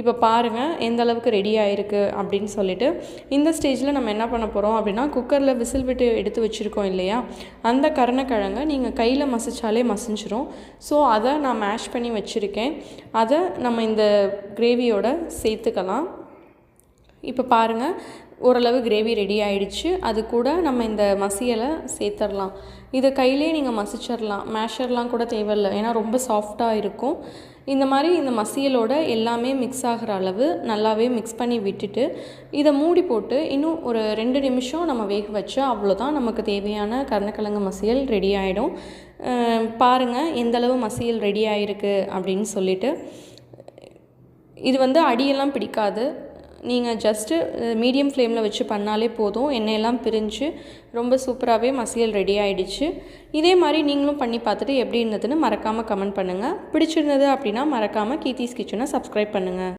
இப்போ பாருங்கள் எந்த அளவுக்கு ரெடி ஆகிருக்கு அப்படின்னு சொல்லிட்டு. இந்த ஸ்டேஜில் நம்ம என்ன பண்ண போகிறோம் அப்படின்னா, குக்கரில் விசில் விட்டு எடுத்து வச்சுருக்கோம் இல்லையா, அந்த கருணக்கிழங்கை நீங்கள் கையில் மசிச்சாலே மசிஞ்சிரும். ஸோ அதை நான் மேஷ் பண்ணி வச்சுருக்கேன். அதை நம்ம இந்த கிரேவியோட சேர்த்துக்கலாம். இப்போ பாருங்கள் ஓரளவு கிரேவி ரெடி ஆகிடுச்சு. அது கூட நம்ம இந்த மசியலை சேர்த்துடலாம். இதை கையிலே நீங்கள் மசிச்சிடலாம், மேஷர்லாம் கூட தேவையில்லை, ஏன்னா ரொம்ப சாஃப்டாக இருக்கும். இந்த மாதிரி இந்த மசியலோட எல்லாமே மிக்ஸ் ஆகிற அளவு நல்லாவே மிக்ஸ் பண்ணி விட்டுட்டு இதை மூடி போட்டு இன்னும் ஒரு 2 நிமிஷம் நம்ம வேக வச்சா அவ்வளோதான், நமக்கு தேவையான கருணக்கிழங்கு மசியல் ரெடி ஆகிடும். பாருங்கள் எந்தளவு மசியல் ரெடி ஆகிருக்கு அப்படின்னு சொல்லிட்டு. இது அடியெல்லாம் பிடிக்காது. நீங்கள் ஜஸ்ட்டு மீடியம் ஃப்ளேமில் வச்சு பண்ணாலே போதும். எண்ணெயெல்லாம் பிரிஞ்சு ரொம்ப சூப்பராகவே மசியல் ரெடி ஆகிடுச்சு. இதே மாதிரி நீங்களும் பண்ணி பார்த்துட்டு எப்படி இருந்ததுன்னு மறக்காமல் கமெண்ட் பண்ணுங்கள். பிடிச்சிருந்தது அப்படின்னா மறக்காமல் கீர்த்திஸ் கிச்சனை சப்ஸ்கிரைப் பண்ணுங்கள்.